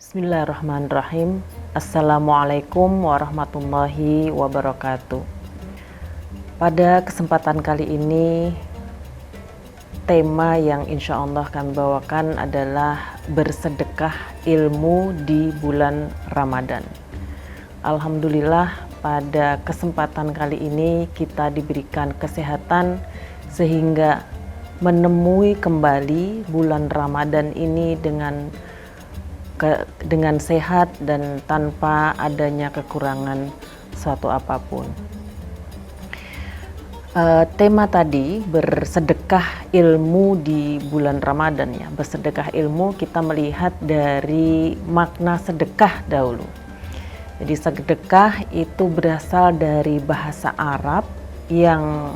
Bismillahirrahmanirrahim. Assalamualaikum warahmatullahi wabarakatuh. Pada kesempatan kali ini, tema yang insya Allah kami bawakan adalah bersedekah ilmu di bulan Ramadan. Alhamdulillah, pada kesempatan kali ini kita diberikan kesehatan sehingga menemui kembali bulan Ramadan ini dengan sehat dan tanpa adanya kekurangan suatu apapun. Tema tadi bersedekah ilmu di bulan Ramadan ya. Bersedekah ilmu kita melihat dari makna sedekah dahulu. Jadi sedekah itu berasal dari bahasa Arab yang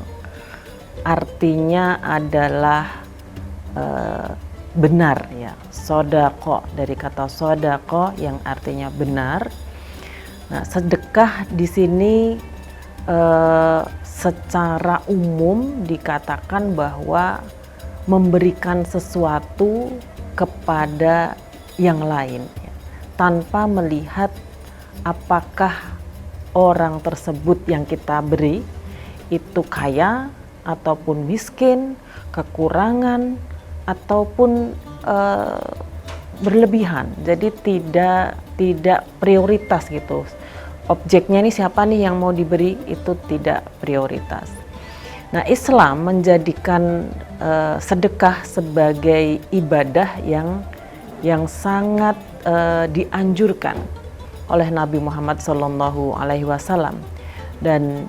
artinya adalah benar ya, sodako, dari kata sodako yang artinya benar. Nah, sedekah di sini secara umum dikatakan bahwa memberikan sesuatu kepada yang lain ya, tanpa melihat apakah orang tersebut yang kita beri itu kaya ataupun miskin, kekurangan ataupun berlebihan. Jadi tidak prioritas gitu. Objeknya ini siapa nih yang mau diberi, itu tidak prioritas. Nah, Islam menjadikan sedekah sebagai ibadah yang sangat dianjurkan oleh Nabi Muhammad SAW, dan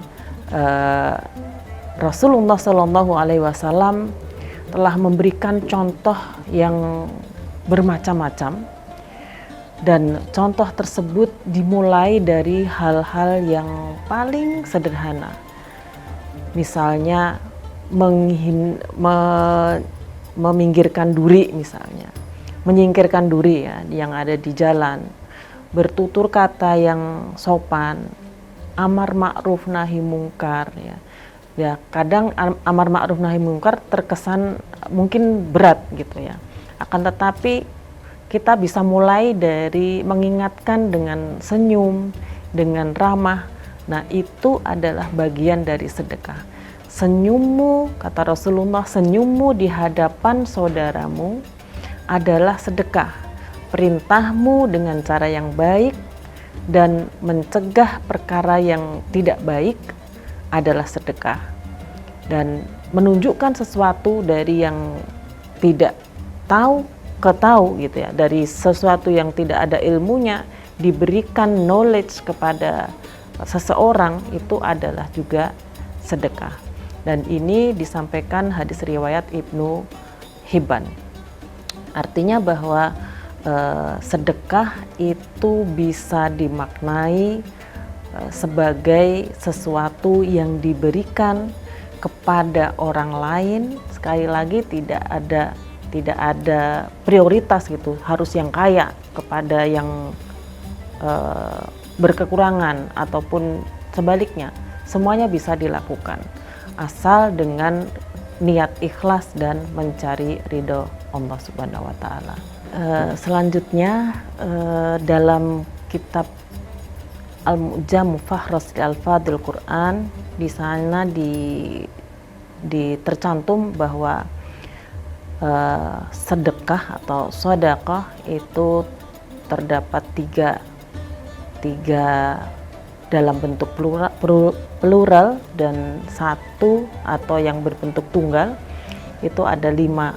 Rasulullah SAW telah memberikan contoh yang bermacam-macam, dan contoh tersebut dimulai dari hal-hal yang paling sederhana. Misalnya meminggirkan duri, misalnya menyingkirkan duri ya yang ada di jalan, bertutur kata yang sopan, amar ma'ruf nahi mungkar ya. Ya, kadang amar ma'ruf nahi mungkar terkesan mungkin berat gitu ya. Akan tetapi kita bisa mulai dari mengingatkan dengan senyum, dengan ramah. Nah, itu adalah bagian dari sedekah. Senyummu, kata Rasulullah, senyummu di hadapan saudaramu adalah sedekah. Perintahmu dengan cara yang baik dan mencegah perkara yang tidak baik adalah sedekah, dan menunjukkan sesuatu dari yang tidak tahu ke tahu gitu ya, dari sesuatu yang tidak ada ilmunya diberikan knowledge kepada seseorang, itu adalah juga sedekah. Dan ini disampaikan hadis riwayat Ibnu Hibban. Artinya bahwa sedekah itu bisa dimaknai sebagai sesuatu yang diberikan kepada orang lain. Sekali lagi tidak ada prioritas gitu, harus yang kaya kepada yang berkekurangan ataupun sebaliknya. Semuanya bisa dilakukan asal dengan niat ikhlas dan mencari ridho Allah Subhanahu wa taala. Selanjutnya dalam kitab Al-Mu'jam Fahras Al-Fadil Quran, di sana tercantum bahwa sedekah atau sodaqah itu terdapat tiga dalam bentuk plural dan satu atau yang berbentuk tunggal itu ada lima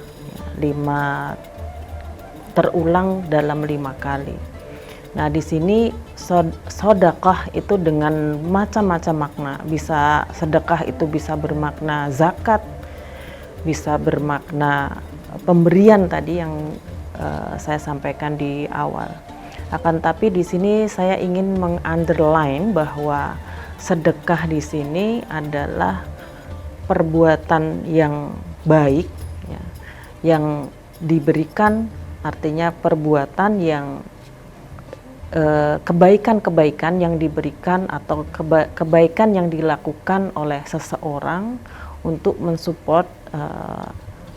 terulang dalam 5 kali. Nah, di sini sedekah itu dengan macam-macam makna. Bisa sedekah itu bisa bermakna zakat, bisa bermakna pemberian tadi yang saya sampaikan di awal. Akan tapi di sini saya ingin mengunderline bahwa sedekah di sini adalah perbuatan yang baik ya, yang diberikan, artinya perbuatan yang kebaikan-kebaikan yang diberikan atau kebaikan yang dilakukan oleh seseorang untuk mensupport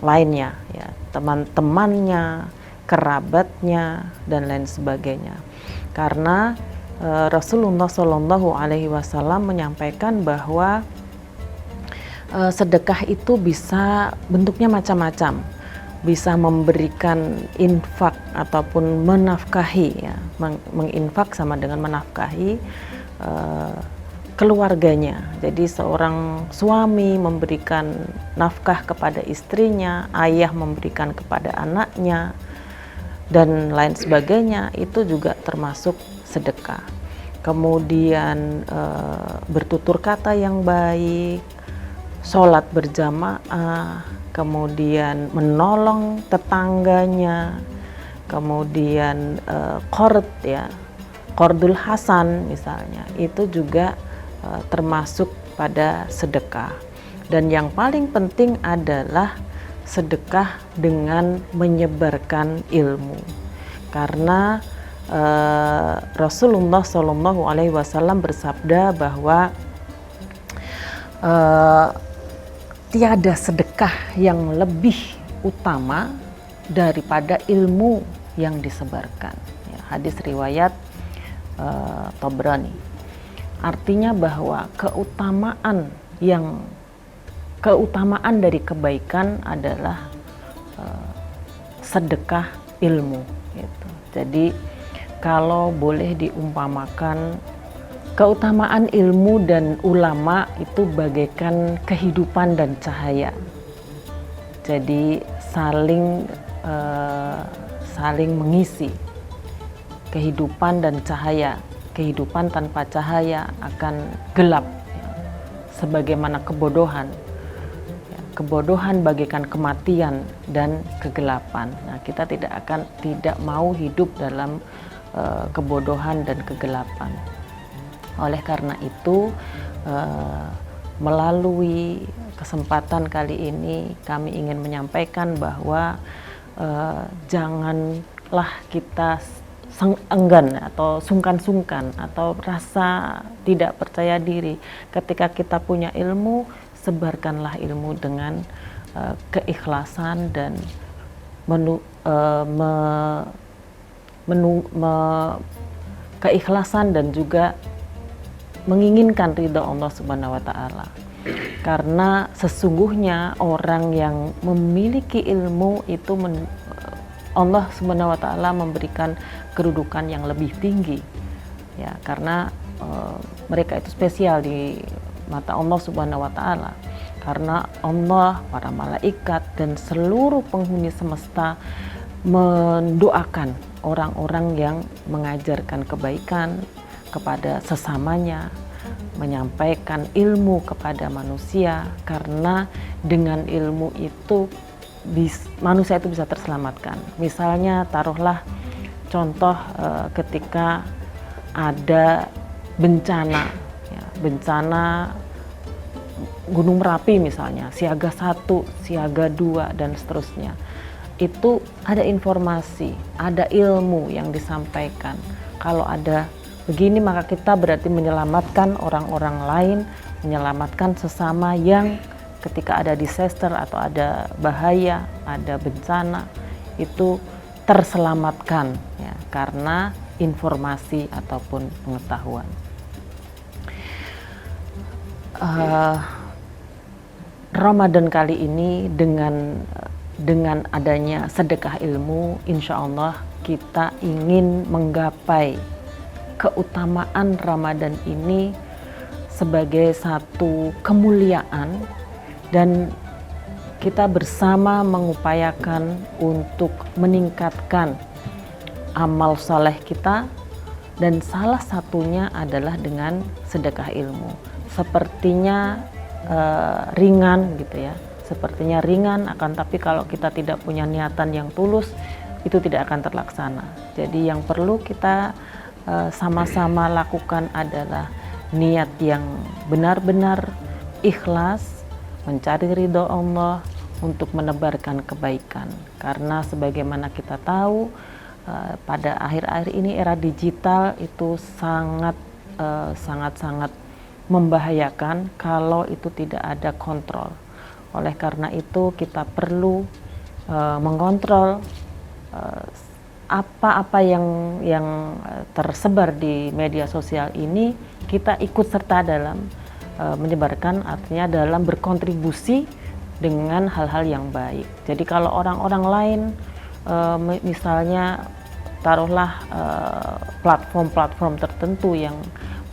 lainnya ya, teman-temannya, kerabatnya, dan lain sebagainya. Karena Rasulullah Shallallahu Alaihi Wasallam menyampaikan bahwa sedekah itu bisa bentuknya macam-macam, bisa memberikan infak ataupun menafkahi, ya. Menginfak sama dengan menafkahi keluarganya. Jadi seorang suami memberikan nafkah kepada istrinya, ayah memberikan kepada anaknya, dan lain sebagainya, itu juga termasuk sedekah. Kemudian bertutur kata yang baik, sholat berjamaah, kemudian menolong tetangganya, kemudian qard, ya, qardul hasan misalnya, itu juga termasuk pada sedekah. Dan yang paling penting adalah sedekah dengan menyebarkan ilmu, karena Rasulullah Shallallahu Alaihi Wasallam bersabda bahwa tiada sedekah yang lebih utama daripada ilmu yang disebarkan. Ya, hadis riwayat Tabrani. Artinya bahwa keutamaan dari kebaikan adalah sedekah ilmu. Gitu. Jadi kalau boleh diumpamakan, keutamaan ilmu dan ulama itu bagaikan kehidupan dan cahaya. Jadi saling mengisi. Kehidupan dan cahaya. Kehidupan tanpa cahaya akan gelap, ya. Sebagaimana kebodohan. Ya, kebodohan bagaikan kematian dan kegelapan. Nah, kita tidak mau hidup dalam kebodohan dan kegelapan. Oleh karena itu, melalui kesempatan kali ini kami ingin menyampaikan bahwa janganlah kita enggan atau sungkan-sungkan atau rasa tidak percaya diri. Ketika kita punya ilmu, sebarkanlah ilmu dengan keikhlasan dan keikhlasan dan juga menginginkan ridha Allah Subhanahu wa Ta'ala. Karena sesungguhnya orang yang memiliki ilmu itu Allah Subhanahu wa Ta'ala memberikan kedudukan yang lebih tinggi, ya, karena mereka itu spesial di mata Allah Subhanahu wa Ta'ala. Karena Allah, para malaikat, dan seluruh penghuni semesta mendoakan orang-orang yang mengajarkan kebaikan kepada sesamanya, menyampaikan ilmu kepada manusia, karena dengan ilmu itu manusia itu bisa terselamatkan. Misalnya taruhlah contoh ketika ada bencana, ya, bencana Gunung Merapi misalnya, siaga 1, siaga 2, dan seterusnya. Itu ada informasi, ada ilmu yang disampaikan. Kalau ada begini, maka kita berarti menyelamatkan orang-orang lain, menyelamatkan sesama yang ketika ada disaster atau ada bahaya, ada bencana, itu terselamatkan, ya, karena informasi ataupun pengetahuan. Ramadan kali ini dengan adanya sedekah ilmu, insya Allah kita ingin menggapai keutamaan Ramadan ini sebagai satu kemuliaan, dan kita bersama mengupayakan untuk meningkatkan amal saleh kita, dan salah satunya adalah dengan sedekah ilmu. Sepertinya ringan gitu ya, sepertinya ringan, akan tapi kalau kita tidak punya niatan yang tulus, itu tidak akan terlaksana. Jadi yang perlu kita sama-sama lakukan adalah niat yang benar-benar ikhlas, mencari ridho Allah untuk menebarkan kebaikan. Karena sebagaimana kita tahu, pada akhir-akhir ini era digital itu sangat membahayakan kalau itu tidak ada kontrol. Oleh karena itu kita perlu mengontrol eh, apa-apa yang tersebar di media sosial ini kita ikut serta dalam menyebarkan, artinya dalam berkontribusi dengan hal-hal yang baik. Jadi kalau orang-orang lain misalnya taruhlah platform-platform tertentu yang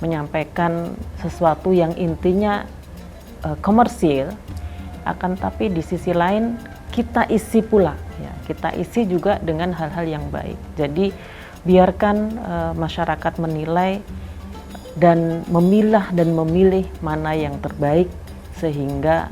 menyampaikan sesuatu yang intinya komersil, akan tapi di sisi lain kita isi pula, ya, kita isi juga dengan hal-hal yang baik. Jadi biarkan masyarakat menilai dan memilah dan memilih mana yang terbaik, sehingga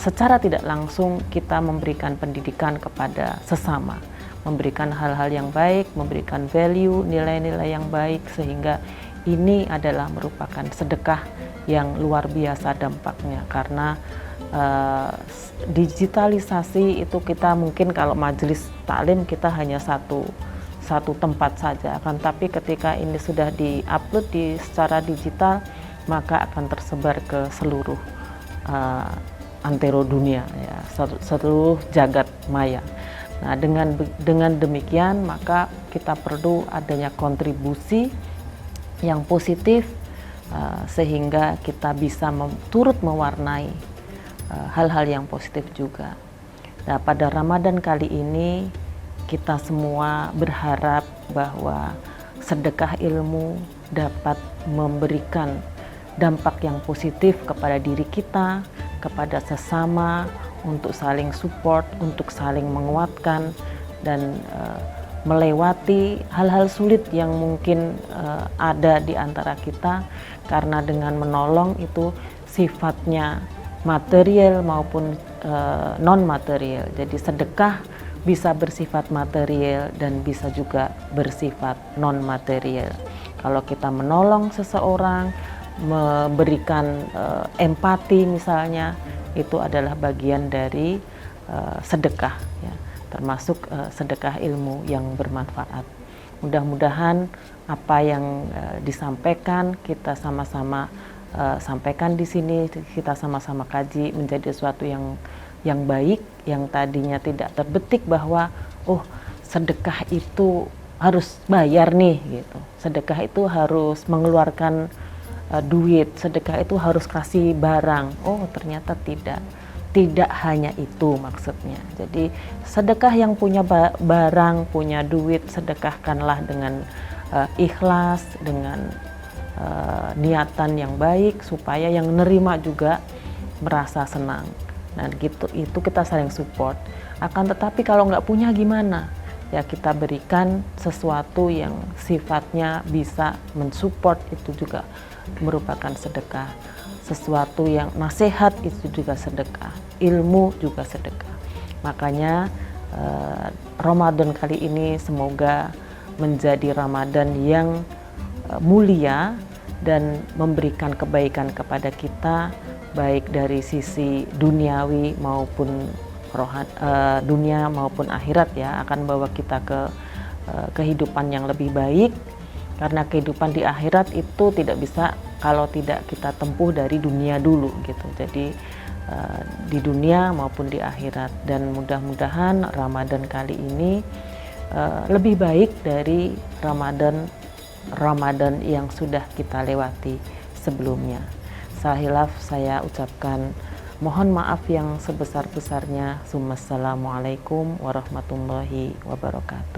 secara tidak langsung kita memberikan pendidikan kepada sesama, memberikan hal-hal yang baik, memberikan value, nilai-nilai yang baik, sehingga ini adalah merupakan sedekah yang luar biasa dampaknya. Karena digitalisasi itu kita mungkin kalau majelis taklim kita hanya satu tempat saja, akan tapi ketika ini sudah di-upload secara digital, maka akan tersebar ke seluruh antero dunia, ya, seluruh jagat maya. Nah, dengan demikian maka kita perlu adanya kontribusi yang positif sehingga kita bisa turut mewarnai hal-hal yang positif juga. Nah, pada Ramadan kali ini kita semua berharap bahwa sedekah ilmu dapat memberikan dampak yang positif kepada diri kita, kepada sesama, untuk saling support, untuk saling menguatkan, dan melewati hal-hal sulit yang mungkin ada di antara kita, karena dengan menolong itu sifatnya material maupun non material. Jadi sedekah bisa bersifat material dan bisa juga bersifat non material. Kalau kita menolong seseorang, memberikan empati misalnya, itu adalah bagian dari sedekah, ya, termasuk sedekah ilmu yang bermanfaat. Mudah-mudahan apa yang disampaikan kita sama-sama sampaikan di sini, kita sama-sama kaji menjadi sesuatu yang baik, yang tadinya tidak terbetik bahwa oh, sedekah itu harus bayar nih gitu. Sedekah itu harus mengeluarkan duit, sedekah itu harus kasih barang. Oh, ternyata tidak. Tidak hanya itu maksudnya. Jadi sedekah yang punya barang, punya duit, sedekahkanlah dengan ikhlas, dengan niatan yang baik, supaya yang nerima juga merasa senang. Nah, gitu, itu kita saling support. Akan tetapi kalau nggak punya gimana? Ya, kita berikan sesuatu yang sifatnya bisa mensupport, itu juga merupakan sedekah. Sesuatu yang nasihat itu juga sedekah, ilmu juga sedekah. Makanya Ramadan kali ini semoga menjadi Ramadan yang mulia dan memberikan kebaikan kepada kita, baik dari sisi duniawi maupun dunia maupun akhirat, ya, akan bawa kita ke kehidupan yang lebih baik, karena kehidupan di akhirat itu tidak bisa kalau tidak kita tempuh dari dunia dulu gitu. Jadi di dunia maupun di akhirat, dan mudah-mudahan Ramadan kali ini lebih baik dari Ramadan yang sudah kita lewati sebelumnya. Sahilaf saya ucapkan mohon maaf yang sebesar-besarnya. Assalamualaikum warahmatullahi wabarakatuh.